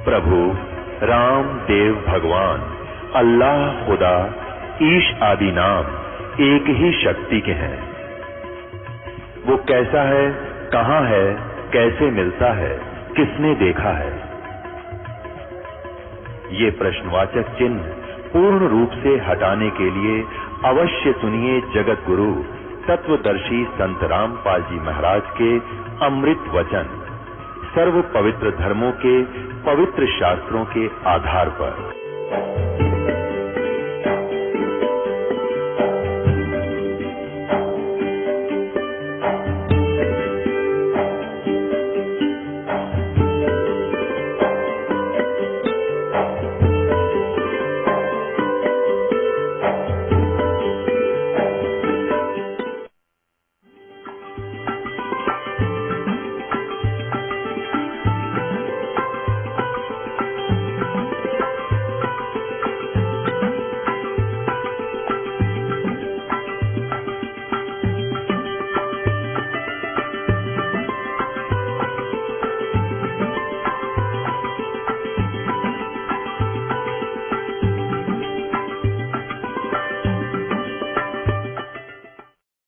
प्रभु राम देव भगवान अल्लाह खुदा ईश आदि नाम एक ही शक्ति के हैं। वो कैसा है, कहां है, कैसे मिलता है, किसने देखा है? ये प्रश्नवाचक चिन्ह पूर्ण रूप से हटाने के लिए अवश्य सुनिए जगत गुरु तत्वदर्शी संत रामपाल जी महाराज के अमृत वचन, सर्व पवित्र धर्मों के पवित्र शास्त्रों के आधार पर।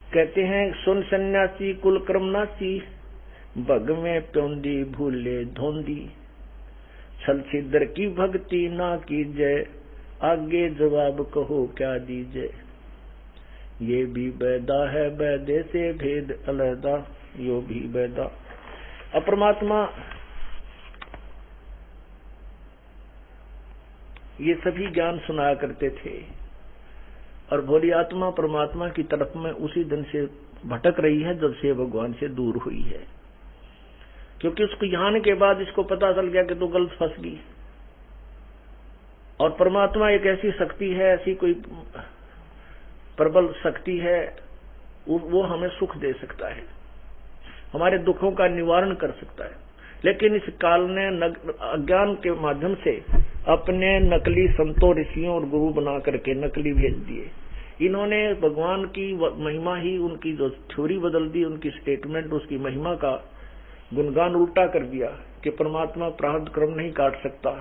कहते हैं सुन सन्यासी कुल कर्मनासी, भग में प्योंदी भूले धोंदी, छल छिद्र की भक्ति ना कीजे, आगे जवाब कहो क्या दीजे। ये भी बैदा है बैदे से भेद अलहदा, यो भी बैदा। अपरमात्मा ये सभी ज्ञान सुनाया करते थे और भोली आत्मा परमात्मा की तरफ में उसी दिन से भटक रही है जब से भगवान से दूर हुई है, क्योंकि उसको यहाँ के बाद इसको पता चल गया कि तो गलत फंस गई। और परमात्मा एक ऐसी शक्ति है, ऐसी कोई प्रबल शक्ति है, वो हमें सुख दे सकता है, हमारे दुखों का निवारण कर सकता है। लेकिन इस काल ने अज्ञान के माध्यम से अपने नकली संतों ऋषियों और गुरु बना करके नकली भेज दिए। इन्होंने भगवान की महिमा ही, उनकी जो थ्योरी बदल दी, उनकी स्टेटमेंट, उसकी महिमा का गुणगान उल्टा कर दिया कि परमात्मा प्रारब्ध कर्म नहीं काट सकता,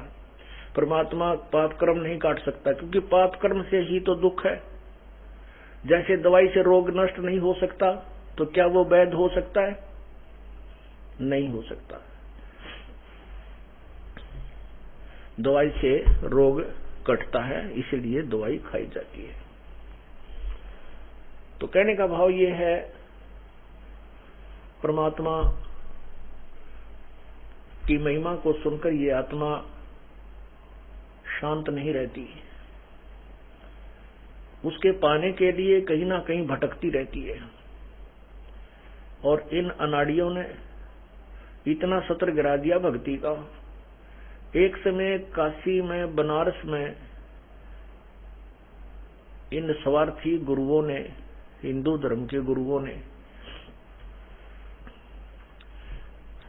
परमात्मा पाप कर्म नहीं काट सकता, क्योंकि पाप कर्म से ही तो दुख है। जैसे दवाई से रोग नष्ट नहीं हो सकता, तो क्या वो वैध हो सकता है? नहीं हो सकता। दवाई से रोग कटता है, इसीलिए दवाई खाई जाती है। तो कहने का भाव ये है, परमात्मा की महिमा को सुनकर ये आत्मा शांत नहीं रहती, उसके पाने के लिए कहीं ना कहीं भटकती रहती है। और इन अनाड़ियों ने इतना सत्र गिरा दिया भक्ति का। एक समय काशी में, बनारस में इन स्वार्थी गुरुओं ने, हिंदू धर्म के गुरुओं ने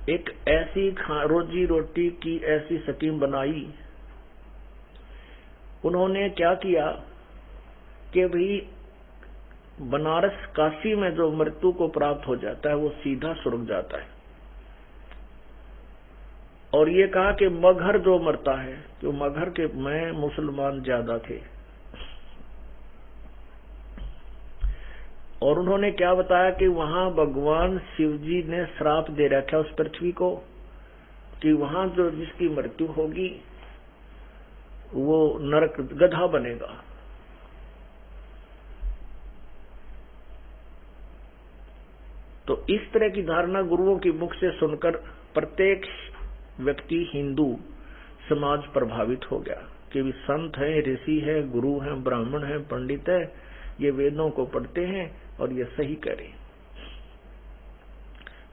एक ऐसी रोजी रोटी की ऐसी स्कीम बनाई। उन्होंने क्या किया कि भाई बनारस काशी में जो मृत्यु को प्राप्त हो जाता है वो सीधा स्वर्ग जाता है। और ये कहा कि मगहर जो मरता है, जो मगहर के में मुसलमान ज्यादा थे। और उन्होंने क्या बताया कि वहां भगवान शिव जी ने श्राप दे रखा उस पृथ्वी को कि वहां जो जिसकी मृत्यु होगी वो नरक गधा बनेगा। तो इस तरह की धारणा गुरुओं की मुख से सुनकर प्रत्येक व्यक्ति, हिंदू समाज प्रभावित हो गया कि भी संत है, ऋषि है, गुरु है, ब्राह्मण है, पंडित है, ये वेदों को पढ़ते हैं और ये सही करें।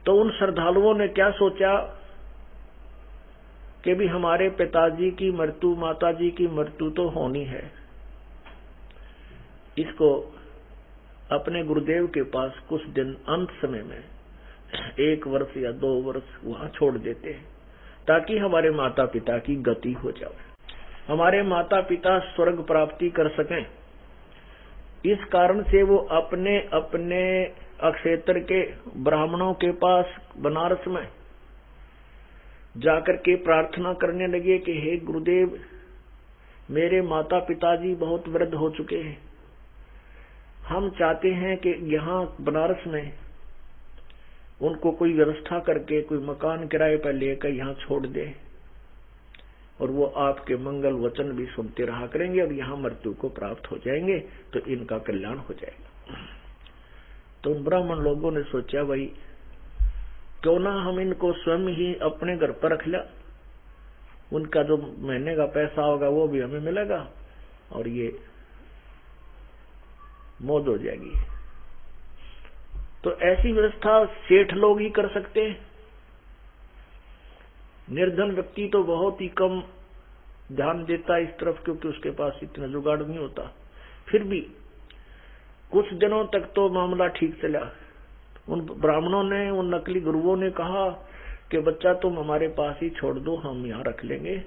तो उन श्रद्धालुओं ने क्या सोचा कि भी हमारे पिताजी की मृत्यु, माताजी की मृत्यु तो होनी है, इसको अपने गुरुदेव के पास कुछ दिन अंत समय में 1 वर्ष या 2 वर्ष वहां छोड़ देते हैं ताकि हमारे माता पिता की गति हो जाए, हमारे माता पिता स्वर्ग प्राप्ति कर सकें। इस कारण से वो अपने अपने अक्षेत्र के ब्राह्मणों के पास बनारस में जाकर के प्रार्थना करने लगे कि हे गुरुदेव, मेरे माता पिताजी बहुत वृद्ध हो चुके हैं, हम चाहते हैं कि यहाँ बनारस में उनको कोई व्यवस्था करके कोई मकान किराए पर लेकर यहाँ छोड़ दे और वो आपके मंगल वचन भी सुनते रहा करेंगे और यहाँ मृत्यु को प्राप्त हो जाएंगे तो इनका कल्याण हो जाएगा। तो उन ब्राह्मण लोगों ने सोचा, भाई क्यों ना हम इनको स्वयं ही अपने घर पर रख लिया, उनका जो महीने का पैसा होगा वो भी हमें मिलेगा और ये मौज हो जाएगी। तो ऐसी व्यवस्था सेठ लोग ही कर सकते हैं। निर्धन व्यक्ति तो बहुत ही कम ध्यान देता है इस तरफ, क्योंकि उसके पास इतना जुगाड़ नहीं होता। फिर भी कुछ दिनों तक तो मामला ठीक चला। उन ब्राह्मणों ने, उन नकली गुरुओं ने कहा कि बच्चा तुम हमारे पास ही छोड़ दो, हम यहाँ रख लेंगे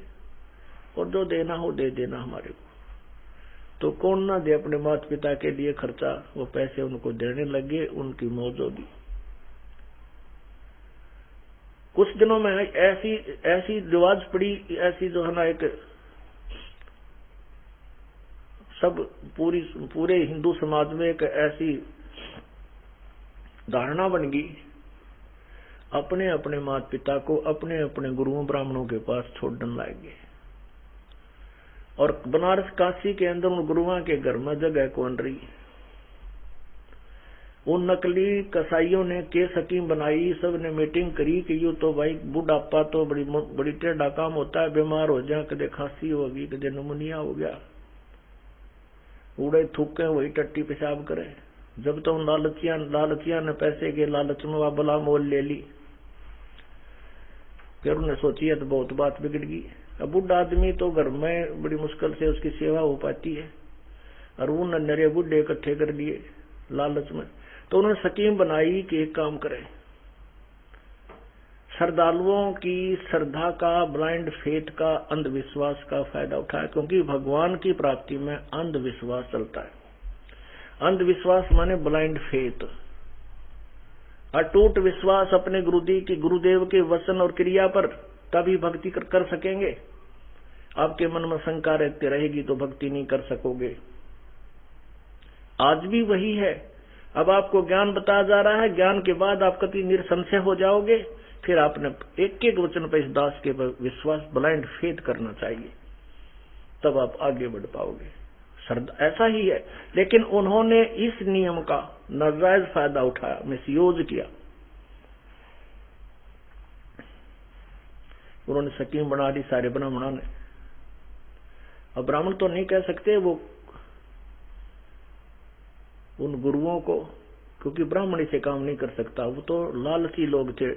और जो देना हो दे देना हमारे को। तो कौन ना दे अपने माता पिता के लिए खर्चा, वो पैसे उनको देने लगे, उनकी मौज होगी। कुछ दिनों में ऐसी रिवाज पड़ी, ऐसी जो है ना एक सब पूरे हिंदू समाज में एक ऐसी धारणा बन गई, अपने अपने माता पिता को अपने अपने गुरुओं ब्राह्मणों के पास छोड़ने लाएंगे। और बनारस काशी के अंदर उन गुरुओं के घर में जगह कौन रही। उन नकली कसाईयों ने केस हकीम बनाई, सब ने मीटिंग करी कि यूं तो भाई बुढ़ापा तो बड़ी टेढ़ा काम होता है, बीमार हो जाए, कदे खांसी होगी, कदे निमोनिया हो गया, उड़े थूके वही टट्टी पेशाब करे। जब तो लालचिया ने पैसे के लालच में वह बला मोल ले ली। फिर उन्हें सोची है तो बहुत बात बिगड़ गई। अब बुढ़ा आदमी तो घर में बड़ी मुश्किल से उसकी सेवा हो पाती है, और उन्होंने नरे बुढ़े इकट्ठे कर दिए लालच में। तो उन्होंने स्कीम बनाई कि एक काम करें, श्रद्धालुओं की श्रद्धा का, ब्लाइंड फेथ का, अंधविश्वास का फायदा उठाए, क्योंकि भगवान की प्राप्ति में अंधविश्वास चलता है। अंधविश्वास माने ब्लाइंड फेथ, अटूट विश्वास अपने गुरुदेव के वचन और क्रिया पर, तभी भक्ति कर सकेंगे। आपके मन में शंका रहती रहेगी तो भक्ति नहीं कर सकोगे। आज भी वही है। अब आपको ज्ञान बताया जा रहा है, ज्ञान के बाद आप कभी निरसंशय हो जाओगे। फिर आपने एक एक वचन पर इस दास के विश्वास, ब्लाइंड फेथ करना चाहिए, तब आप आगे बढ़ पाओगे। ऐसा ही है। लेकिन उन्होंने इस नियम का नाजायज फायदा उठाया, मिसयूज किया। उन्होंने स्कीम बना दी सारे ब्राह्मणों ने। अब ब्राह्मण तो नहीं कह सकते वो उन गुरुओं को, क्योंकि ब्राह्मण इसे काम नहीं कर सकता। वो तो लालची लोग थे,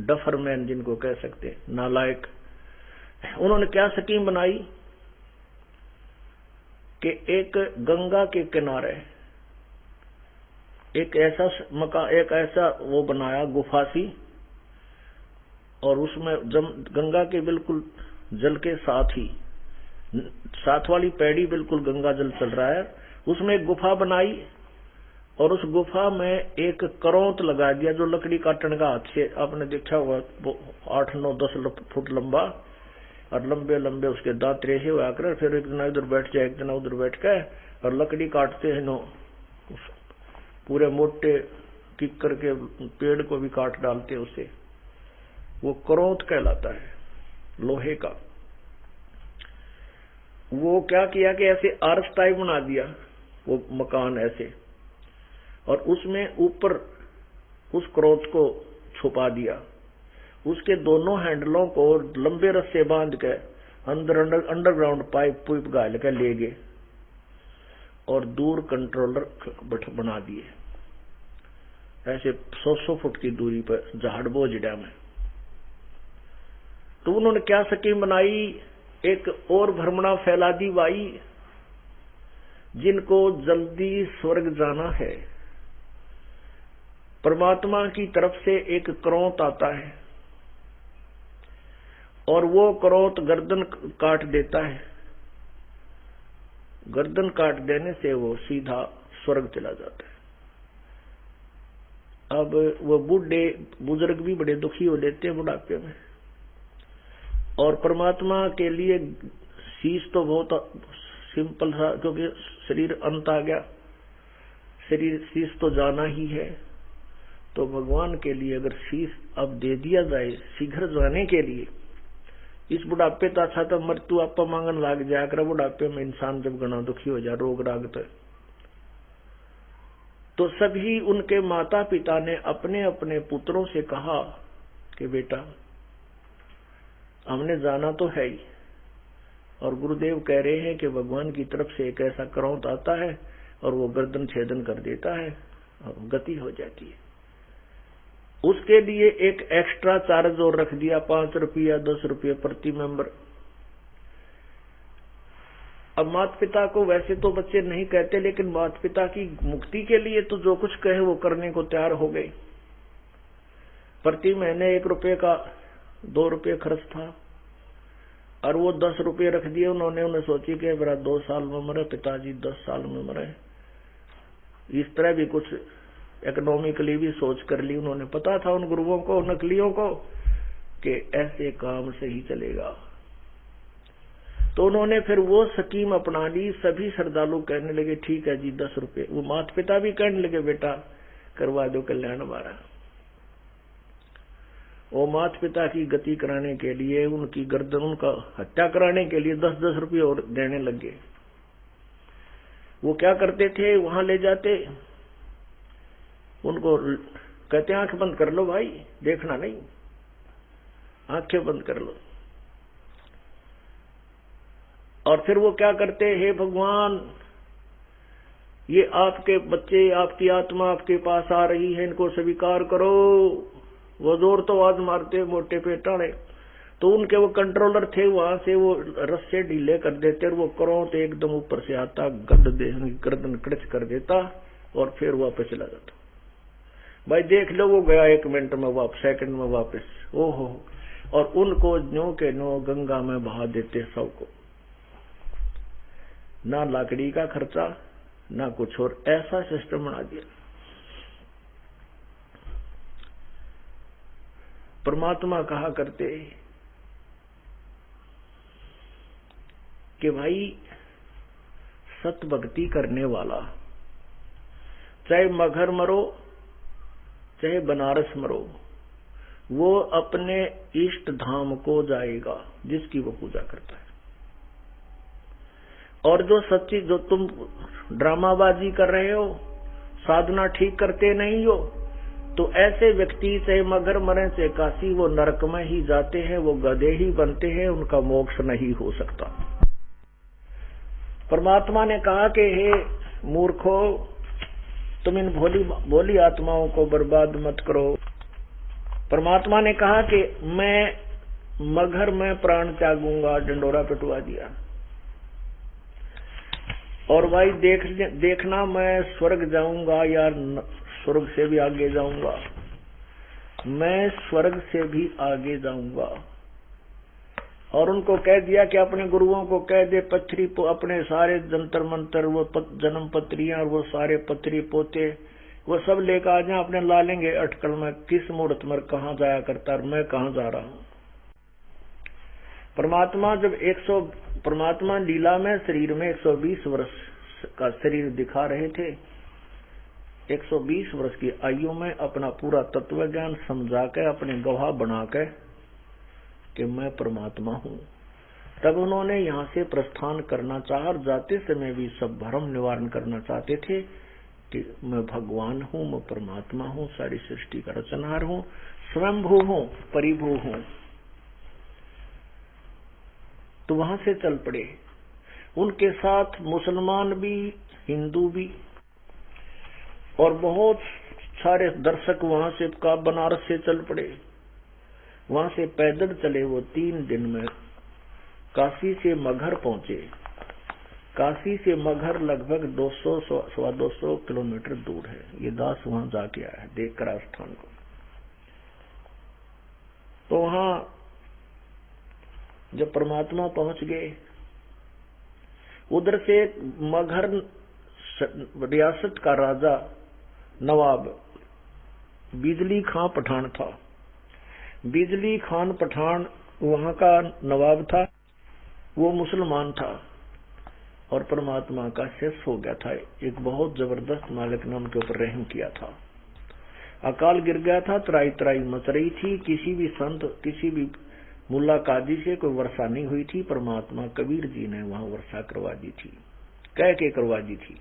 डफरमैन जिनको कह सकते, नालायक। उन्होंने क्या स्कीम बनाई कि एक गंगा के किनारे एक ऐसा वो बनाया गुफा सी, और उसमें गंगा के बिल्कुल जल के साथ वाली पैड़ी बिल्कुल गंगा जल चल रहा है, उसमें एक गुफा बनाई, और उस गुफा में एक करौंत लगा दिया जो लकड़ी काटने का हाथ से, आपने देखा हुआ 8, 9, 10 फुट लंबा, और लंबे लंबे उसके दांत रेसे हुआ कर। फिर एक जना इधर बैठ जाए, एक जना उधर बैठ के, और लकड़ी काटते हैं नो, पूरे मोटे किक्कर के पेड़ को भी काट डालते उसे। वो करौंत कहलाता है, लोहे का। वो क्या किया कि ऐसे आर्च टाइप बना दिया वो मकान ऐसे, और उसमें ऊपर उस करौंत को छुपा दिया। उसके दोनों हैंडलों को लंबे रस्से बांध के अंडरग्राउंड पाइप गाल के ले गए, और दूर कंट्रोलर बना दिए ऐसे 100 फुट की दूरी पर जहाड़ बोझड़ा में। तो उन्होंने क्या स्कीम बनाई, एक और भ्रमणा फैला दी भाई, जिनको जल्दी स्वर्ग जाना है, परमात्मा की तरफ से एक करौंत आता है, और वो करौंत गर्दन काट देता है। गर्दन काट देने से वो सीधा स्वर्ग चला जाता है। अब वो बुजुर्ग भी बड़े दुखी हो लेते हैं बुढ़ापे में, और परमात्मा के लिए शीश तो बहुत सिंपल था, क्योंकि शरीर अंत आ गया, शरीर शीश तो जाना ही है। तो भगवान के लिए अगर शीश अब दे दिया जाए शीघ्र जाने के लिए, इस बुढ़ापे तो अच्छा तो मृत्यु आपा मांगन लाग जाया कर, बुढ़ापे में इंसान जब घना दुखी हो जाए, रोग राग तो सभी उनके माता पिता ने अपने अपने पुत्रों से कहा कि बेटा हमने जाना तो है ही, और गुरुदेव कह रहे हैं कि भगवान की तरफ से एक ऐसा करौंत आता है और वो गर्दन छेदन कर देता है और गति हो जाती है। उसके लिए एक एक्स्ट्रा चार्ज और रख दिया, 5 रुपया 10 रुपये प्रति मेंबर। अब माता पिता को वैसे तो बच्चे नहीं कहते, लेकिन माता पिता की मुक्ति के लिए तो जो कुछ कहे वो करने को तैयार हो गए। प्रति महीने 1 रुपये का 2 रुपये खर्च था, और वो 10 रुपये रख दिए उन्होंने। उन्हें सोची कि मेरा 2 साल में मरे पिताजी, 10 साल में मरे। इस तरह भी कुछ इकोनॉमिकली भी सोच कर ली उन्होंने। पता था उन गुरुओं को, नकलियों को, कि ऐसे काम से ही चलेगा। तो उन्होंने फिर वो स्कीम अपना ली। सभी श्रद्धालु कहने लगे ठीक है जी 10 रुपये। वो माता पिता भी कहने लगे बेटा करवा दो कल्याण हमारा। वो माता पिता की गति कराने के लिए, उनकी गर्दन, उनका हत्या कराने के लिए 10-10 रुपये और देने लगे। वो क्या करते थे, वहां ले जाते, उनको कहते आंख बंद कर लो भाई, देखना नहीं, आंखें बंद कर लो। और फिर वो क्या करते, हे भगवान ये आपके बच्चे, आपकी आत्मा आपके पास आ रही है, इनको स्वीकार करो। वो जोर तो आवाज मारते मोटे पेटाड़े। तो उनके वो कंट्रोलर थे, वहां से वो रस्से ढीले कर देते और वो करो तो एकदम ऊपर से आता, गद दे गर्दन कड़च कर देता और फिर वापस चला जाता। भाई देख लो वो गया 1 मिनट में वापस, सेकंड में वापस। ओहो, और उनको नो के नो गंगा में बहा देते सबको। ना लाकड़ी का खर्चा ना कुछ और, ऐसा सिस्टम बना दिया। परमात्मा कहा करते कि भाई सत भक्ति करने वाला चाहे मगहर मरो चाहे बनारस मरो, वो अपने इष्ट धाम को जाएगा जिसकी वो पूजा करता है। और जो सच्ची, जो तुम ड्रामाबाजी कर रहे हो, साधना ठीक करते नहीं हो, तो ऐसे व्यक्ति चाहे मगर मरे चाहे काशी, वो नरक में ही जाते हैं, वो गधे ही बनते हैं, उनका मोक्ष नहीं हो सकता। परमात्मा ने कहा कि हे मूर्खो, तुम इन भोली आत्माओं को बर्बाद मत करो। परमात्मा ने कहा कि मैं मगर में प्राण त्यागूंगा, डंडोरा पिटवा दिया। और भाई देखना मैं स्वर्ग जाऊंगा या स्वर्ग से भी आगे जाऊंगा, मैं स्वर्ग से भी आगे जाऊंगा। और उनको कह दिया कि अपने गुरुओं को कह दे, पथरी अपने सारे जंतर मंतर, वो जन्म पत्रियां और वो सारे पत्री पोते वो सब लेकर आ जाए, अपने ला लेंगे अटकल में किस मुहूर्त में कहाँ जाया करता और मैं कहाँ जा रहा हूँ। परमात्मा जब परमात्मा लीला में शरीर में 120 वर्ष का शरीर दिखा रहे थे, 120 वर्ष की आयु में अपना पूरा तत्व ज्ञान समझा के, अपने गवाह बना के कि मैं परमात्मा हूँ, तब उन्होंने यहाँ से प्रस्थान करना चाहा और जाते समय भी सब भ्रम निवारण करना चाहते थे कि मैं भगवान हूँ, मैं परमात्मा हूँ, सारी सृष्टि का रचनहार हूँ, स्वयंभू हूँ, परिभू हूँ। तो वहां से चल पड़े। उनके साथ मुसलमान भी, हिंदू भी, और बहुत सारे दर्शक वहां से बनारस से चल पड़े। वहां से पैदल चले वो 3 दिन में काशी से मगहर पहुंचे। काशी से मगहर लगभग 200-250 किलोमीटर दूर है। ये दास वहां जाके आया है, देख कर स्थान को। तो वहां जब परमात्मा पहुंच गए, उधर से मगहर रियासत का राजा नवाब बिजली खां पठान था। बिजली खान पठान वहां का नवाब था, वो मुसलमान था और परमात्मा का शिष्य हो गया था। एक बहुत जबरदस्त मालिक ने उनके ऊपर रहम किया था। अकाल गिर गया था, त्राई त्राई मच रही थी, किसी भी संत, किसी भी मुल्ला काजी से कोई वर्षा नहीं हुई थी। परमात्मा कबीर जी ने वहां वर्षा करवा दी थी, कह के करवा दी थी।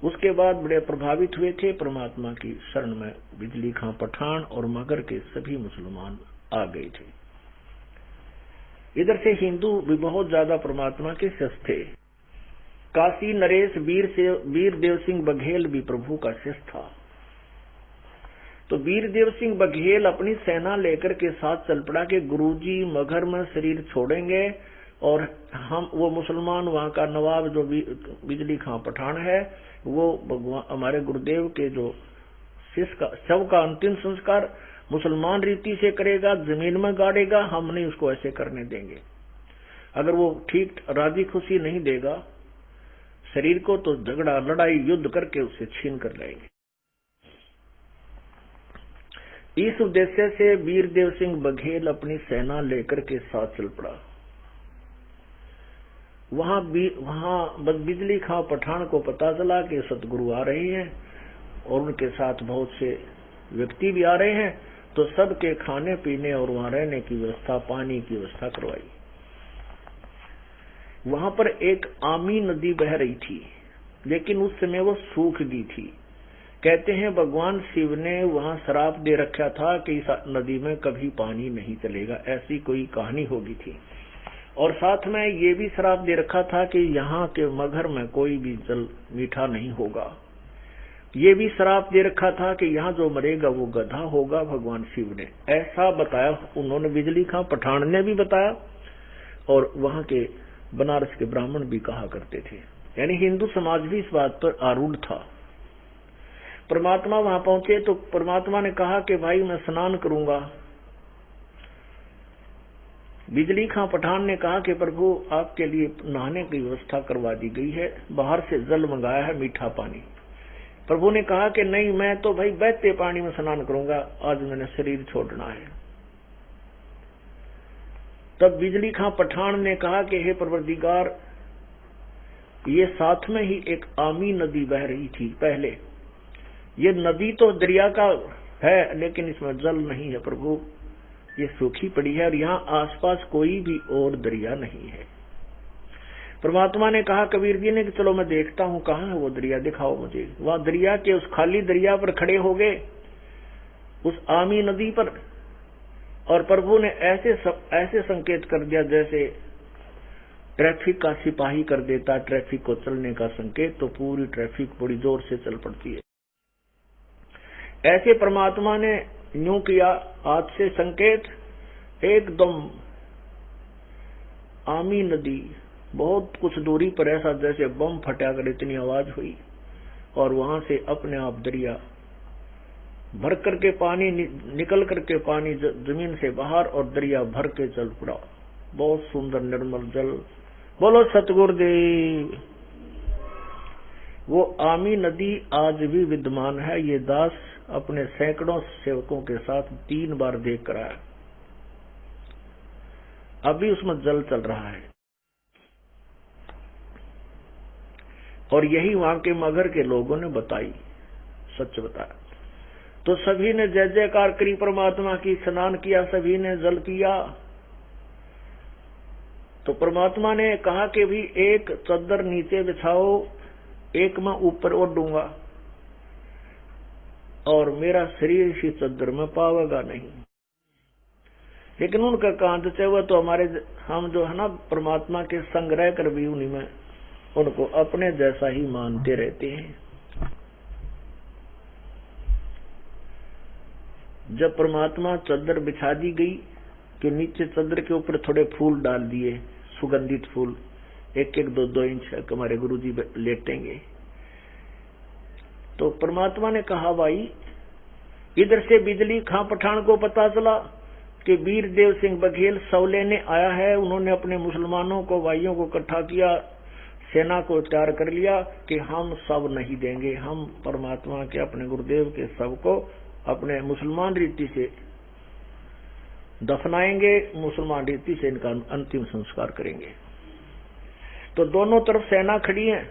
उसके बाद बड़े प्रभावित हुए थे परमात्मा की शरण में। बिजली खां पठान और मगर के सभी मुसलमान आ गए थे। इधर से हिंदू भी बहुत ज्यादा परमात्मा के शिष्य थे। काशी नरेश वीर देव सिंह बघेल भी प्रभु का शिष्य था। तो वीर देव सिंह बघेल अपनी सेना लेकर के साथ चल पड़ा कि गुरुजी मगर में शरीर छोड़ेंगे और हम वो मुसलमान, वहां का नवाब जो बिजली खां पठान है, वो भगवान हमारे गुरुदेव के जो शिष्य का शव का अंतिम संस्कार मुसलमान रीति से करेगा, जमीन में गाड़ेगा, हम नहीं उसको ऐसे करने देंगे। अगर वो ठीक राजी खुशी नहीं देगा शरीर को, तो झगड़ा लड़ाई युद्ध करके उसे छीन कर लाएंगे। इस उद्देश्य से वीर देव सिंह बघेल अपनी सेना लेकर के साथ चल पड़ा। वहां बिजली खां पठान को पता चला कि सतगुरु आ रहे हैं और उनके साथ बहुत से व्यक्ति भी आ रहे हैं, तो सबके खाने पीने और वहां रहने की व्यवस्था, पानी की व्यवस्था करवाई। वहां पर एक आमी नदी बह रही थी, लेकिन उस समय वो सूख गई थी। कहते हैं भगवान शिव ने वहां श्राप दे रखा था कि इस नदी में कभी पानी नहीं चलेगा, ऐसी कोई कहानी होगी थी। और साथ में ये भी श्राप दे रखा था कि यहाँ के मगर में कोई भी जल मीठा नहीं होगा। ये भी श्राप दे रखा था कि यहाँ जो मरेगा वो गधा होगा। भगवान शिव ने ऐसा बताया, उन्होंने बिजली खां पठान ने भी बताया और वहां के बनारस के ब्राह्मण भी कहा करते थे। यानी हिंदू समाज भी इस बात पर आरूढ़ था। परमात्मा वहां पहुंचे तो परमात्मा ने कहा कि भाई मैं स्नान करूंगा। बिजली खां पठान ने कहा कि प्रभु आपके लिए नहाने की व्यवस्था करवा दी गई है, बाहर से जल मंगाया है, मीठा पानी। प्रभु ने कहा कि नहीं, मैं तो भाई बहते पानी में स्नान करूंगा, आज मैंने शरीर छोड़ना है। तब बिजली खां पठान ने कहा कि हे परवरदिगार, ये साथ में ही एक आमी नदी बह रही थी पहले। ये नदी तो दरिया का है, लेकिन इसमें जल नहीं है प्रभु, ये सूखी पड़ी है और यहाँ आसपास कोई भी और दरिया नहीं है। परमात्मा ने कहा कबीर जी ने कि चलो मैं देखता हूँ कहाँ है वो दरिया, दिखाओ मुझे। वहां दरिया के उस खाली दरिया पर खड़े हो गए, उस आमी नदी पर, और प्रभु ने ऐसे संकेत कर दिया जैसे ट्रैफिक का सिपाही कर देता ट्रैफिक को चलने का संकेत, तो पूरी ट्रैफिक बड़ी जोर से चल पड़ती है। ऐसे परमात्मा ने यूं किया हाथ से संकेत, एकदम आमी नदी बहुत कुछ दूरी पर ऐसा जैसे बम फटा कर इतनी आवाज हुई, और वहां से अपने आप दरिया भर करके पानी निकल करके पानी जमीन से बाहर और दरिया भर के चल पड़ा। बहुत सुंदर निर्मल जल। बोलो सतगुरुदेव। वो आमी नदी आज भी विद्यमान है। ये दास अपने सैकड़ों सेवकों के साथ 3 बार देख कर आया, अभी उसमें जल चल रहा है। और यही वहां के मगर के लोगों ने बताई, सच बताया। तो सभी ने जय जयकार करी परमात्मा की, स्नान किया, सभी ने जल पिया। तो परमात्मा ने कहा कि भी एक चद्दर नीचे बिछाओ, एक मैं ऊपर ओढ़ूंगा, और मेरा शरीर इसी चद्दर में पावेगा नहीं। लेकिन उनका कांत चाहे तो हम जो है ना परमात्मा के संग रह कर भी उन्हीं में उनको अपने जैसा ही मानते रहते हैं। जब परमात्मा चद्दर बिछा दी गई कि नीचे चद्दर के ऊपर थोड़े फूल डाल दिए, सुगंधित फूल, 1-1, 2-2 इंच हमारे गुरुजी लेटेंगे। तो परमात्मा ने कहा भाई, इधर से बिजली खां पठान को पता चला कि वीर देव सिंह बघेल शव लेने आया है। उन्होंने अपने मुसलमानों को, भाइयों को इकट्ठा किया, सेना को तैयार कर लिया कि हम शव नहीं देंगे, हम परमात्मा के, अपने गुरुदेव के शव को अपने मुसलमान रीति से दफनाएंगे, मुसलमान रीति से इनका अंतिम संस्कार करेंगे। तो दोनों तरफ सेना खड़ी है,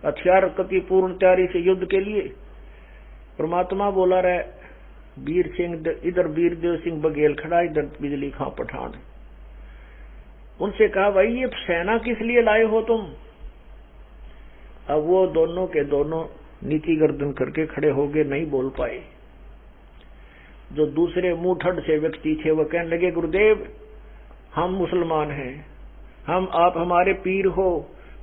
हथियार कति पूर्ण तैयारी से युद्ध के लिए। परमात्मा बोला रहे, वीर सिंह इधर वीरदेव सिंह बघेल खड़ा, इधर बिजली खां पठान। उनसे कहा, भाई ये सेना किस लिए लाए हो तुम? अब वो दोनों के दोनों नीति गर्दन करके खड़े हो गए, नहीं बोल पाए। जो दूसरे मुंहठड़ से व्यक्ति थे वो कहने लगे, गुरुदेव हम मुसलमान हैं, आप हमारे पीर हो,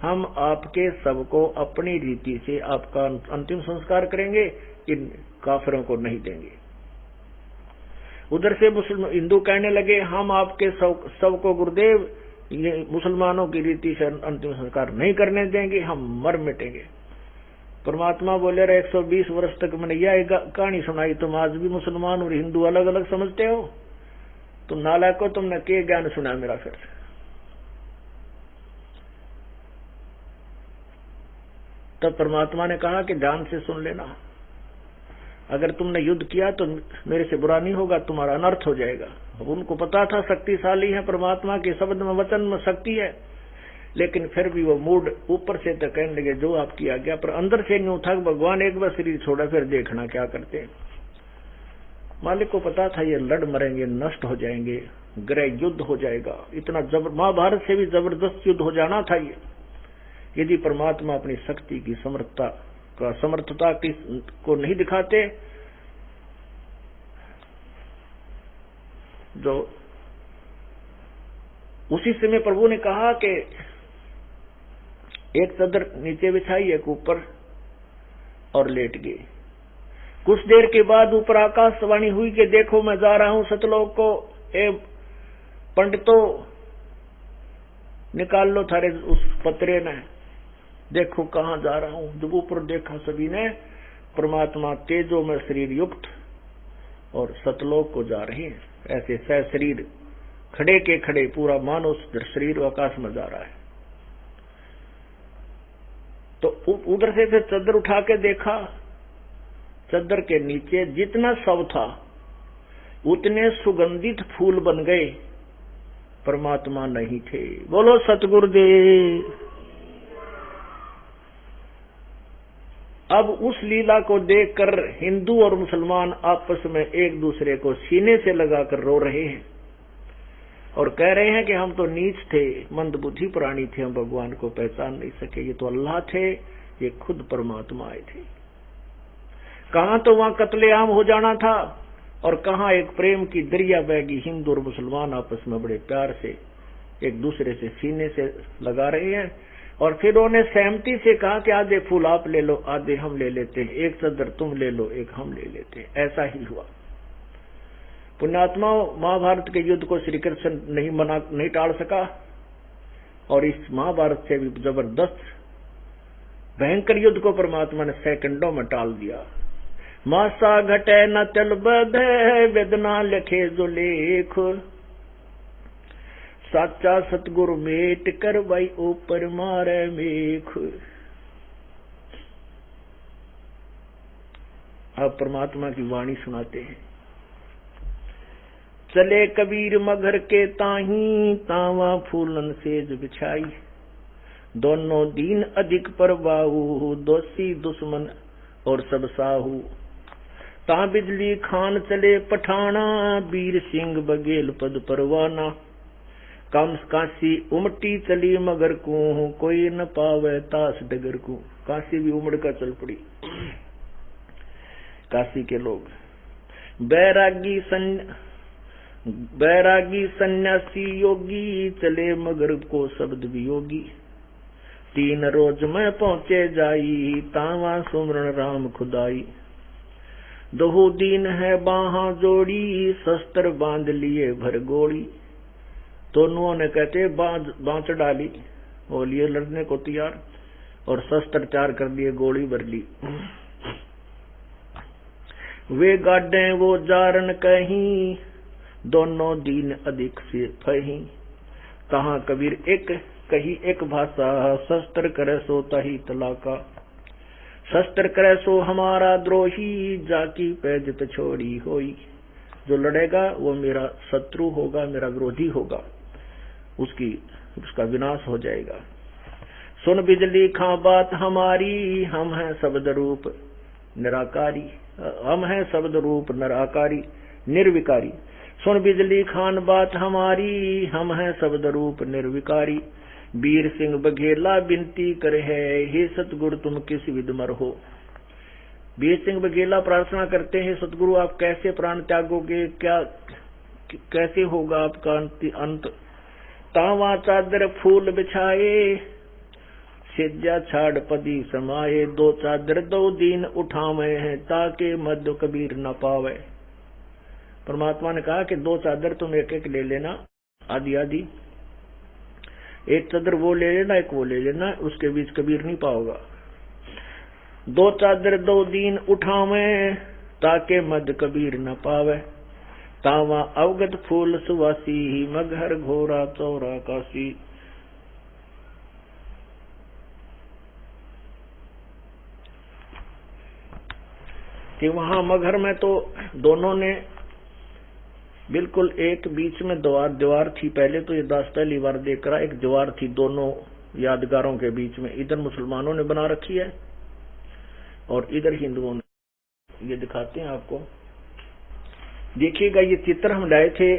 हम आपके सबको अपनी रीति से आपका अंतिम संस्कार करेंगे, इन काफिरों को नहीं देंगे। उधर से मुसलमान हिंदू कहने लगे, हम आपके सबको गुरुदेव ये मुसलमानों की रीति से अंतिम संस्कार नहीं करने देंगे, हम मर मिटेंगे। परमात्मा बोले रहे, 120 वर्ष तक मैंने यह कहानी सुनाई, तुम आज भी मुसलमान और हिंदू अलग अलग समझते हो? तुम नालायक को, तुमने क्या ज्ञान सुना मेरा? फिर तब परमात्मा ने कहा कि ध्यान से सुन लेना, अगर तुमने युद्ध किया तो मेरे से बुरा नहीं होगा, तुम्हारा अनर्थ हो जाएगा। उनको पता था शक्तिशाली है, परमात्मा के शब्द में वचन में शक्ति है, लेकिन फिर भी वो मूड ऊपर से तो कहने लगे जो आपकी आज्ञा, पर अंदर से यूं था भगवान एक बार शरीर छोड़ा फिर देखना क्या करते हैं। मालिक को पता था ये लड़ मरेंगे, नष्ट हो जाएंगे, ग्रह युद्ध हो जाएगा, इतना महाभारत से भी जबरदस्त युद्ध हो जाना था ये, यदि परमात्मा अपनी शक्ति की समर्थता को नहीं दिखाते। जो उसी समय प्रभु ने कहा कि एक चादर नीचे बिछाई, एक ऊपर, और लेट गए। कुछ देर के बाद ऊपर आकाशवाणी हुई कि देखो मैं जा रहा हूं सतलोक को, ए पंडितों निकाल लो थारे उस पत्रे ने, देखो कहां जा रहा हूं। जब ऊपर देखा सभी ने, परमात्मा तेजो में शरीर युक्त और सतलोक को जा रहे हैं। ऐसे सह शरीर खड़े के खड़े पूरा मानो शरीर आकाश में जा रहा है। तो उधर से फिर चादर उठा के देखा, चादर के नीचे जितना शव था उतने सुगंधित फूल बन गए, परमात्मा नहीं थे। बोलो सतगुरुदेव। अब उस लीला को देखकर हिंदू और मुसलमान आपस में एक दूसरे को सीने से लगाकर रो रहे हैं और कह रहे हैं कि हम तो नीच थे, मंदबुद्धि प्राणी थे, हम भगवान को पहचान नहीं सके, ये तो अल्लाह थे, ये खुद परमात्मा आए थे। कहां तो वहां कत्लेआम हो जाना था और कहां एक प्रेम की दरिया बहगी, हिंदू और मुसलमान आपस में बड़े प्यार से एक दूसरे से सीने से लगा रहे हैं। और फिर उन्होंने सहमति से कहा कि आधे फूल आप ले लो, आधे हम ले लेते हैं, एक चादर तुम ले लो, एक हम ले लेते हैं। ऐसा ही हुआ। पुण्यात्मा, महाभारत के युद्ध को श्री कृष्ण नहीं टाल सका और इस महाभारत से भी जबरदस्त भयंकर युद्ध को परमात्मा ने सेकंडों में टाल दिया। मासा घटे न चल बधे, वेदना लिखे जो लेख, साचा सतगुरु मेट कर भाई ऊपर मारे मेख। अब परमात्मा की वाणी सुनाते हैं। चले कबीर मगर के ताही, तावा फूलन सेज बिछाई, दोनों दीन अधिक परवाहू, दोषी दुश्मन और सब साहू। ता बिजली खान चले पठाना, वीर सिंह बघेल पद परवाना। कम काशी उमटी चली मगर को, कोई न पावे तास डगर को। काशी भी उमड़ कर चल पड़ी। काशी के लोग बैरागी सन्यासी योगी, चले मगर को शब्द वियोगी। 3 रोज में पहुंचे जाई, तावा सुमरण राम खुदाई। 2 दिन है बाहा जोड़ी, शस्त्र बांध लिए भर गोली। दोनों ने कहते बांच डाली, वो लिए लड़ने को तैयार, और शस्त्र चार कर लिए, गोली भर ली। वे गाड़े वो जारन कहीं, दोनों दीन अधिक से फही। कहा कबीर एक कही एक भाषा, शस्त्र करे सो तही तलाका। शस्त्र करे सो हमारा द्रोही, जाकी पैजत छोड़ी होई। जो लड़ेगा वो मेरा शत्रु होगा, मेरा विरोधी होगा, उसका विनाश हो जाएगा। सुन बिजली खां बात हमारी, हम हैं शब्द रूप निराकारी, हम हैं शब्द रूप निराकारी निर्विकारी। सुन बिजली खान बात हमारी, हम हैं शब्द रूप निर्विकारी। वीर सिंह बघेला विनती करे है, हे सतगुरु तुम किस विध मर हो। वीर सिंह बघेला प्रार्थना करते हैं, सतगुरु आप कैसे प्राण त्यागोगे, क्या कैसे होगा आपका अंत। तावा चादर फूल बिछाए, सिज्जा छाड़ पदी समाये। दो चादर दो दीन उठावे हैं, ताके मध्य कबीर न पावे। परमात्मा ने कहा कि दो चादर तुम एक एक ले लेना, आदि आदि, एक चादर वो ले लेना, एक वो ले लेना, उसके बीच कबीर नहीं पाओगा। दो चादर दो दीन उठावे, ताके मध्य कबीर न पावे। तावा अवगत फूल सुवासी, मगहर घोरा चौरा काशी। कि वहां मगहर में तो दोनों ने बिल्कुल एक बीच में दीवार थी। पहले तो ये दास पहली बार देख रहा, एक दीवार थी दोनों यादगारों के बीच में। इधर मुसलमानों ने बना रखी है और इधर हिंदुओं ने। ये दिखाते हैं आपको, देखिएगा ये चित्र हम लाए थे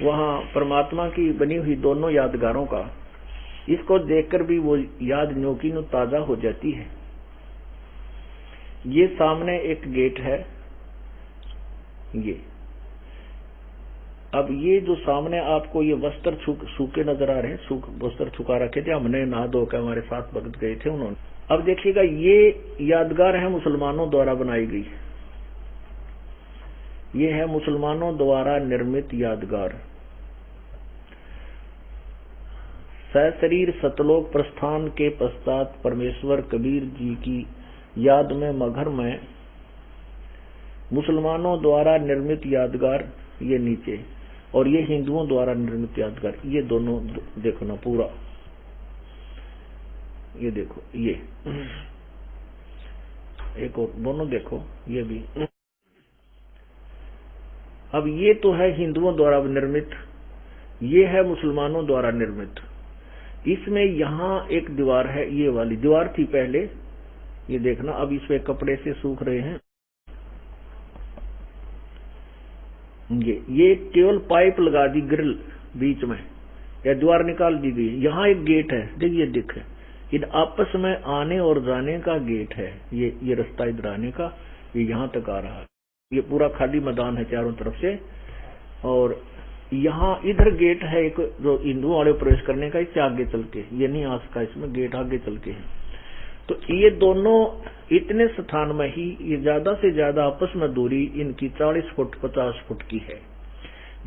वहां परमात्मा की बनी हुई दोनों यादगारों का। इसको देखकर भी वो याद न्यों की न्यों ताजा हो जाती है। ये सामने एक गेट है, ये अब ये जो सामने आपको ये वस्त्र सूखे नजर आ रहे हैं, वस्त्र छुका रखे थे, हमने नहा धो के हमारे साथ भगत गए थे उन्होंने। अब देखिएगा ये यादगार है मुसलमानों द्वारा बनाई गई, ये है मुसलमानों द्वारा निर्मित यादगार। सशरीर सतलोक प्रस्थान के पश्चात परमेश्वर कबीर जी की याद में मगहर में मुसलमानों द्वारा निर्मित यादगार ये नीचे, और ये हिंदुओं द्वारा निर्मित यादगार। ये दोनों देखो ना पूरा, ये देखो, ये एक और दोनों देखो, ये भी। अब ये तो है हिंदुओं द्वारा निर्मित, ये है मुसलमानों द्वारा निर्मित। इसमें यहां एक दीवार है, ये वाली दीवार थी पहले, ये देखना। अब इसमें कपड़े से सूख रहे हैं, ये केवल पाइप लगा दी ग्रिल बीच में, या दीवार निकाल दी गई। यहाँ एक गेट है, देखिए दिखे, इन आपस में आने और जाने का गेट है। ये रास्ता इधर आने का, ये यहाँ तक आ रहा है। ये पूरा खाली मैदान है चारों तरफ से, और यहाँ इधर गेट है एक जो हिंदुओं वाले प्रवेश करने का, इससे आगे चल के, ये नहीं आ सका इसमें, गेट आगे चल के है। तो ये दोनों इतने स्थान में ही, ये ज्यादा से ज्यादा आपस में दूरी इनकी 40 फुट 50 फुट की है।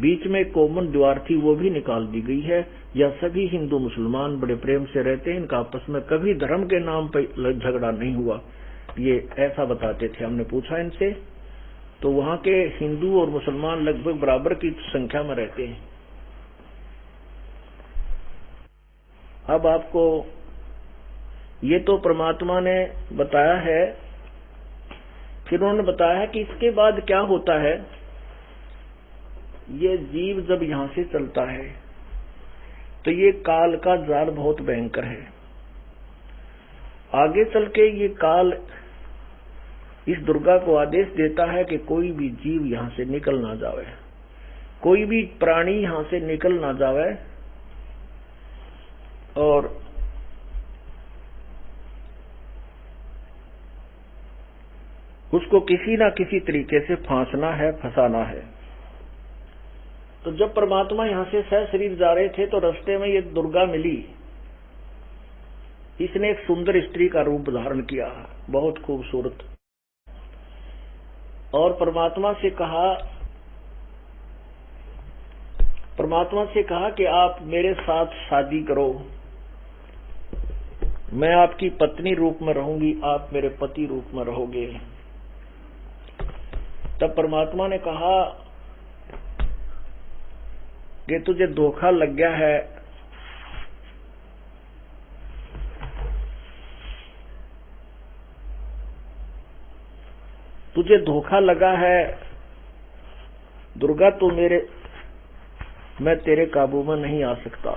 बीच में कॉमन दीवार थी, वो भी निकाल दी गई है। यह सभी हिंदू मुसलमान बड़े प्रेम से रहते हैं, इनका आपस में कभी धर्म के नाम पर झगड़ा नहीं हुआ, ये ऐसा बताते थे। हमने पूछा इनसे, तो वहां के हिंदू और मुसलमान लगभग बराबर की संख्या में रहते हैं। अब आपको ये तो परमात्मा ने बताया है, फिर उन्होंने बताया है कि इसके बाद क्या होता है। ये जीव जब यहां से चलता है तो ये काल का जाल बहुत भयंकर है। आगे चल के ये काल इस दुर्गा को आदेश देता है कि कोई भी जीव यहां से निकल ना जावे, कोई भी प्राणी यहां से निकल ना जावे, और उसको किसी ना किसी तरीके से फांसना है, फंसाना है। तो जब परमात्मा यहां से सशरीर जा रहे थे तो रास्ते में ये दुर्गा मिली। इसने एक सुंदर स्त्री का रूप धारण किया, बहुत खूबसूरत, और परमात्मा से कहा कि आप मेरे साथ शादी करो, मैं आपकी पत्नी रूप में रहूंगी, आप मेरे पति रूप में रहोगे। तब परमात्मा ने कहा कि तुझे धोखा लग गया है, तुझ मुझे धोखा लगा है दुर्गा, तो मैं तेरे काबू में नहीं आ सकता।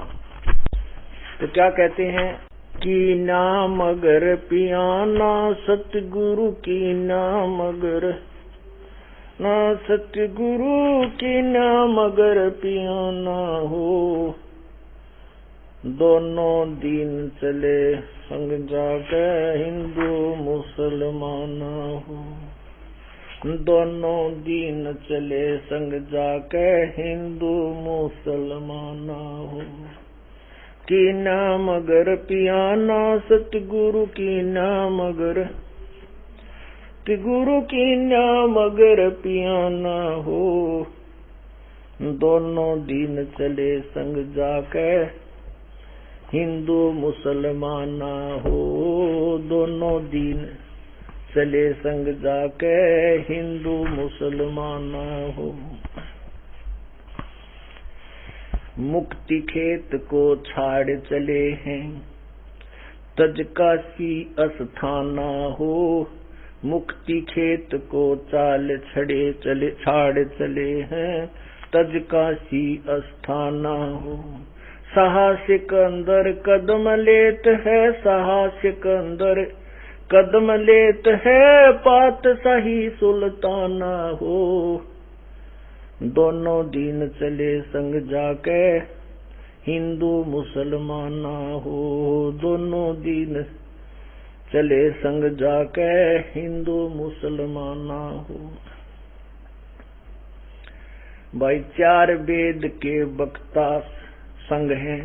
तो क्या कहते हैं कि नाम अगर पियाना सतगुरु की नाम अगर ना सतगुरु की नाम अगर पियाना हो, दोनों दिन चले संग जाके हिंदू मुसलमान हो, दोनों दिन चले संग जाके हिंदू मुसलमान हो। की नाम अगर पियाना सतगुरु की नाम अगर, गुरु की नाम अगर पियाना हो, दोनों दिन चले संग जाके हिंदू मुसलमान हो, दोनों दिन चले संग जाके हिंदू मुसलमान हो। मुक्ति खेत को छाड़ चले हैं तज काशी अस्थाना हो, मुक्ति खेत को छाड़ चले हैं तज काशी अस्थाना हो। साहसिक अंदर कदम लेत है, साहसिक अंदर कदम लेत है पातशाही सुल्ताना हो, दोनों दिन चले संग जाके हिंदू मुसलमाना हो, दोनों दिन चले संग जाके हिंदू मुसलमाना हो। भाई चार वेद के वक्ता संग हैं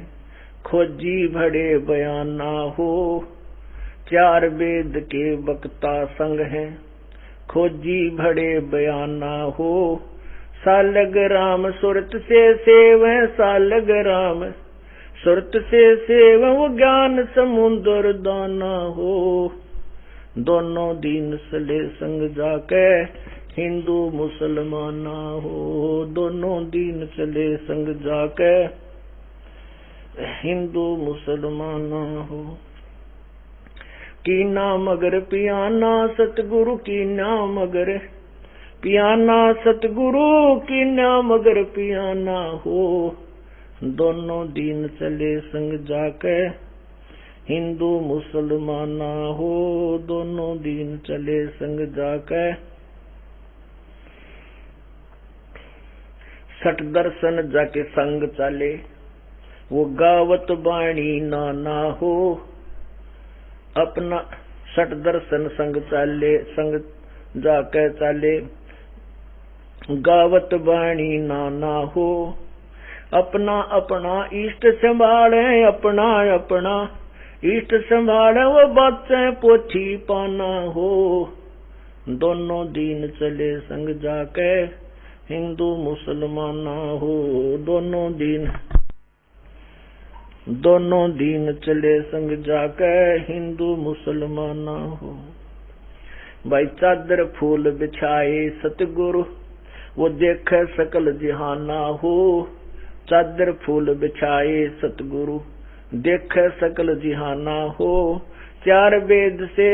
खोजी भड़े बयाना हो, चार वेद के वक्ता संग हैं खोजी भड़े बयाना हो। सालग राम सुरत से सेव सालग राम सुरत से सेव ज्ञान समुद्र दाना हो, दोनों दिन चले संग जाके हिंदू मुसलमाना हो, दोनों दिन चले संग जाके हिंदू मुसलमाना हो। की नाम अगर पियाना सतगुरु की नाम अगर पियाना सतगुरु की नाम अगर पियाना हो, दोनों दिन चले संग जाके हिंदू मुसलमाना हो, दोनों दिन चले संग जाके सठ दर्शन जाके संग चले वो गावत बाणी नाना हो, अपना सठ दर्शन संग चले संग जाके चले गावत बाणी नाना हो। अपना अपना इष्ट संभाले अपना अपना इष्ट संभाले वो बातें पोथी पाना हो, दोनों दिन चले संग जाके हिंदू मुसलमाना हो, दोनों दिन चले संग जाके हिंदू मुसलमाना हो। भाई चादर फूल बिछाए सतगुरु वो देखे सकल जहाना हो, चादर फूल बिछाए सतगुरु देखे सकल जहाना हो। चार वेद से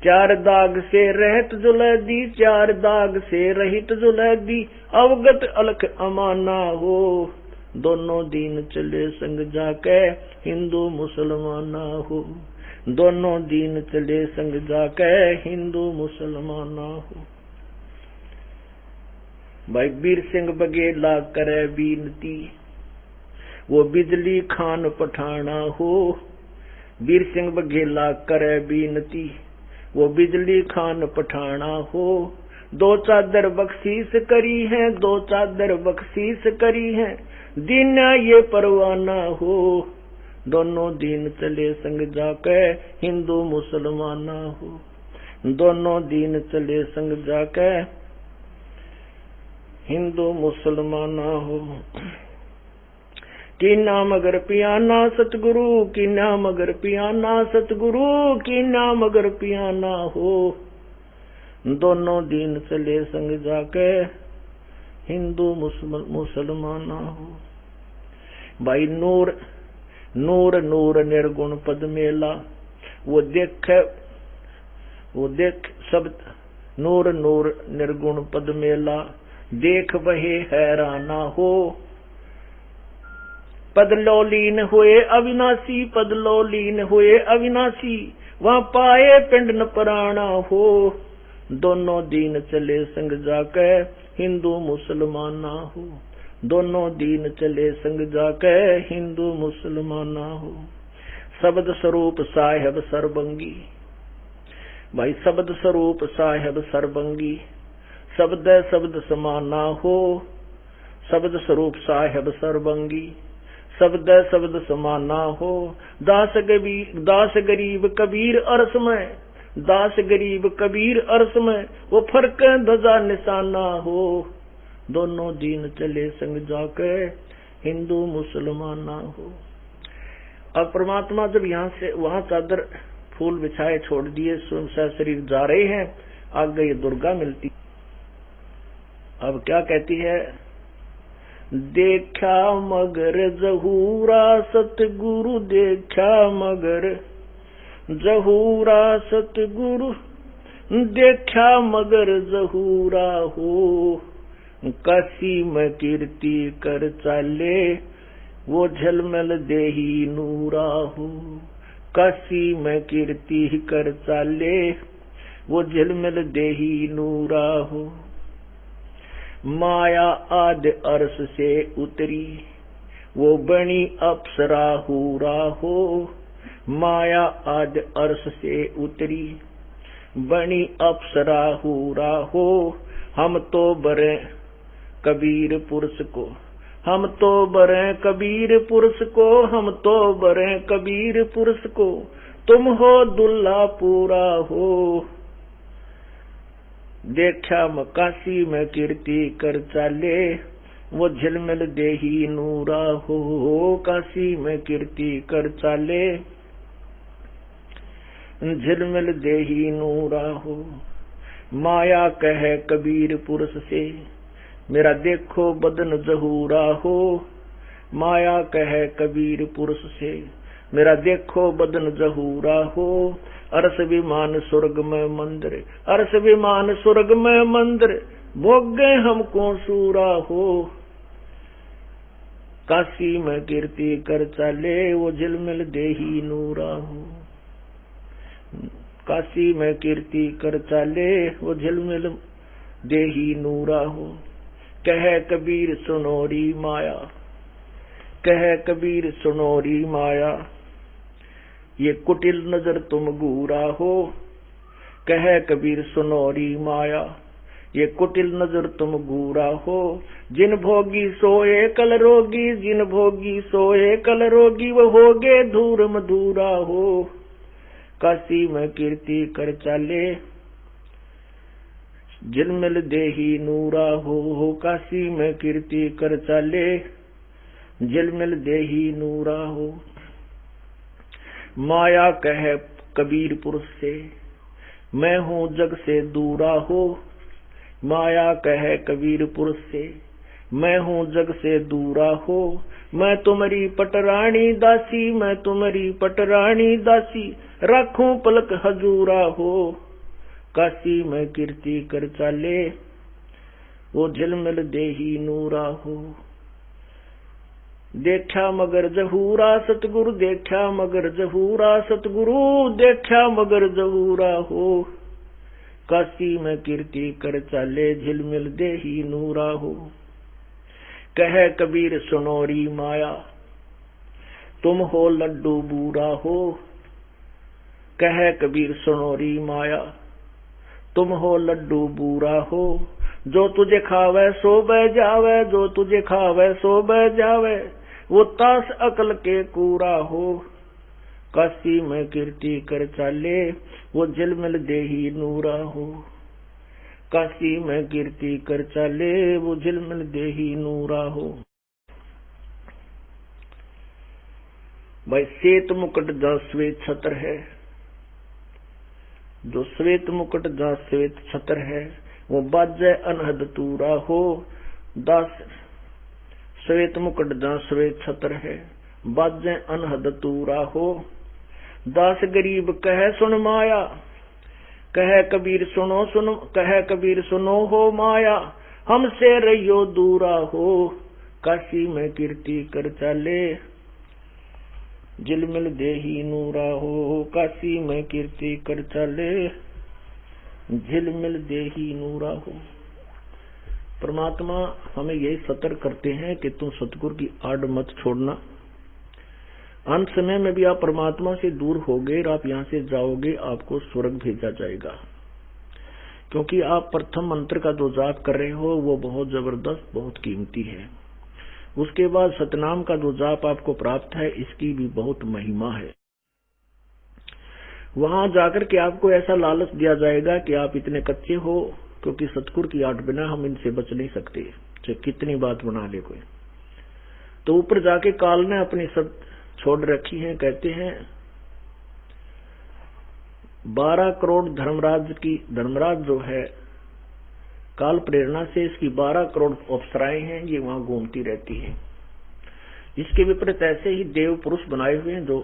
चार दाग से रहत जुलैदी, चार दाग से रहित जुलैदी अवगत अलख अमाना हो, दोनों दिन चले संग जाके हिंदू मुसलमाना हो, दोनों दिन चले संग जाके हिंदू मुसलमाना हो। भाई वीर सिंह बघेला करे बीनती वो बिजली खान पठाना हो, वीर सिंह बघेला करे बीनती वो बिजली खान पठाना हो। दो चादर बख्शीश करी है, दो चादर बख्शीश करी है दिन ये परवाना हो, दोनों दिन चले संग जाके हिंदू मुसलमाना हो, दोनों दिन चले संग जाके हिंदू मुसलमाना हो। की नाम अगर पियाना सतगुरु की नाम अगर पियाना सतगुरु की नाम अगर पियाना हो, दोनों दिन चले संग जाके हिंदू मुसलमाना हो। भाई नूर नूर नूर निर्गुण पद मेला वो देख सब नूर नूर निर्गुण पद मेला, देख बहे हैराना हो। पद लौलीन हुए अविनाशी, पद लौलीन हुए अविनाशी, वहां पाए पिंड न पराना हो। दोनों दीन चले संग जाके, हिंदू मुसलमाना हो। दोनों दीन चले संग जाके, हिंदू मुसलमाना हो। शब्द स्वरूप साहेब सरबंगी, भाई शब्द स्वरूप साहेब सरबंगी, शब्द शब्द समाना हो। शब्द स्वरूप साहेब सरबंगी, शब्द शब्द समाना हो। दास गरीब कबीर अरस में, दास गरीब कबीर अरस में, वो फर्क ध्वजा निशाना हो। दोनों दीन चले संग जाके, हिंदू मुसलमाना हो। अब परमात्मा जब यहाँ से वहां चादर फूल बिछाए छोड़ दिए, स्वयं शरीर जा रहे हैं, आगे ये दुर्गा मिलती। अब क्या कहती है? देखा मगर जहूरा सतगुरु, देखा मगर जहूरा सतगुरु, देखा मगर जहूरा हो। काशी में कीर्ति कर चाले, वो झलमल देही नूरा हो। काशी में कीर्ति कर चाले, वो झलमल देही नूरा हो। माया आद अर्श से उतरी, वो बनी अप्सरा हूरा हो। माया आद अर्श से उतरी, बनी अप्सरा हूरा हो। हम तो बरे कबीर पुरुष को, हम तो बरे कबीर पुरुष को, हम तो बरे कबीर पुरुष को। तुम हो दुल्ला पूरा हो। देखा काशी में कीर्ति कर चाले, वो झिलमिल देही नूरा हो। काशी में कीर्ति कर चाले, झिलमिल देही नूरा हो। माया कहे कबीर पुरुष से, मेरा देखो बदन जहूरा हो। माया कहे कबीर पुरुष से, मेरा देखो बदन जहूरा हो। अरस विमान स्वर्ग में मंदिर, अरस विमान स्वर्ग में मंदिर, भोग गए हमको सूरा हो। काशी में कीर्ति कर चाले, वो झिलमिल देही नूरा हो। काशी में कीर्ति कर चाले, वो झिलमिल देही नूरा हो। कहे कबीर सुनोरी माया, कहे कबीर सुनोरी माया, ये कुटिल नजर तुम गूरा हो। कहे कबीर सुनोरी माया, ये कुटिल नजर तुम गूरा हो। जिन भोगी सोए कल रोगी, जिन भोगी सोए कल रोगी, वो होगे धूर मधुरा हो। काशी में कीर्ति कर चाले, झिलमिल देही नूरा हो। काशी में कीर्ति कर चाले, झिलमिल देही नूरा हो। माया कहे कबीर पुरुष से, मैं हूँ जग से दूरा हो। माया कहे कबीर पुरुष से, मैं हूँ जग से दूरा हो। मैं तुम्हारी पटरानी दासी, मैं तुम्हारी पटरानी दासी, रखूं पलक हजूरा हो। काशी में कीर्ति कर चाले, वो झिलमिल देही नूरा हो। देखा मगर जहूरा सतगुरु, देखा मगर जहूरा सतगुरु, देखा मगर जहूरा हो। काशी में कीर्ति कर चाले, झिलमिल देही नूरा हो। कहे कबीर सुनोरी माया, तुम हो लड्डू बूरा हो। कहे कबीर सुनोरी माया, तुम हो लड्डू बूरा हो। जो तुझे खावे सो बह जावे, जो तुझे खावे सो बह जावे, वो तास अकल के कूरा हो। काशी में कीर्ति कर चाले, वो झिलमिल देही नूरा हो। काशी में कीर्ति कर चाले, वो झिलमिल देही नूरा हो। भाई श्वेत मुकुट जहाँ श्वेत छत्र है, जो श्वेत मुकुट जहाँ श्वेत छत्र है, वो बाजे अनहद तूरा हो। दास श्वेत मुकुट जहाँ श्वेत छत्र है, बाजे अनहद तूरा हो। दास गरीब कहे सुन माया, कह कबीर सुनो सुनो, कह कबीर सुनो हो माया, हमसे रहियो दूरा हो, काशी में कीर्ति कर चाले, झिलमिल देही नूरा हो, काशी में कीर्ति कर चाले, झिलमिल देही नूरा हो। परमात्मा हमें यही सतर्क करते हैं कि तुम सतगुरु की आड़ मत छोड़ना। अंत समय में भी आप परमात्मा से दूर होगे और आप यहाँ से जाओगे, आपको स्वर्ग भेजा जाएगा, क्योंकि आप प्रथम मंत्र का जो जाप कर रहे हो वो बहुत जबरदस्त, बहुत कीमती है। उसके बाद सतनाम का जो जाप आपको प्राप्त है, इसकी भी बहुत महिमा है। वहां जाकर के आपको ऐसा लालच दिया जाएगा कि आप इतने कच्चे हो, क्योंकि सतगुरु की आड़ बिना हम इनसे बच नहीं सकते, चाहे कितनी बात बना ले कोई। तो ऊपर जाके काल ने अपनी सब छोड़ रखी है। कहते हैं 12 करोड़ धर्मराज जो है, काल प्रेरणा से इसकी 12 करोड़ अप्सराएं हैं, ये वहां घूमती रहती हैं। इसके विपरीत ऐसे ही देव पुरुष बनाए हुए हैं जो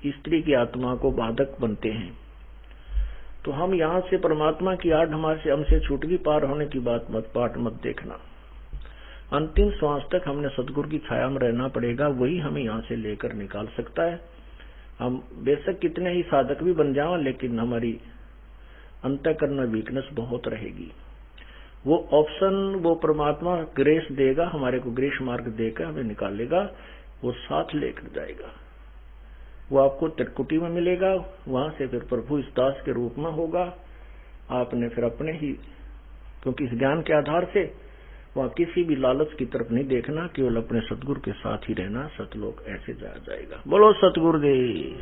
स्त्री की आत्मा को बाधक बनते हैं। तो हम यहाँ से परमात्मा की आड़ हमसे छूट गई, पार होने की बात मत देखना। अंतिम श्वास तक हमने सतगुरु की छाया में रहना पड़ेगा, वही हमें यहाँ से लेकर निकाल सकता है। हम बेशक कितने ही साधक भी बन जाओ, लेकिन हमारी अंतःकरण में वीकनेस बहुत रहेगी। वो ऑप्शन वो परमात्मा ग्रेस देगा, हमारे को ग्रेस मार्ग देकर हमें निकालेगा, वो साथ लेकर जाएगा। वो आपको त्रिकुटी में मिलेगा, वहां से फिर प्रभु इस दास के रूप में होगा। आपने फिर अपने ही, क्योंकि इस ज्ञान के आधार से वहां किसी भी लालच की तरफ नहीं देखना, केवल अपने सतगुरु के साथ ही रहना, सतलोक ऐसे जाया जाएगा। बोलो सतगुरुदेव।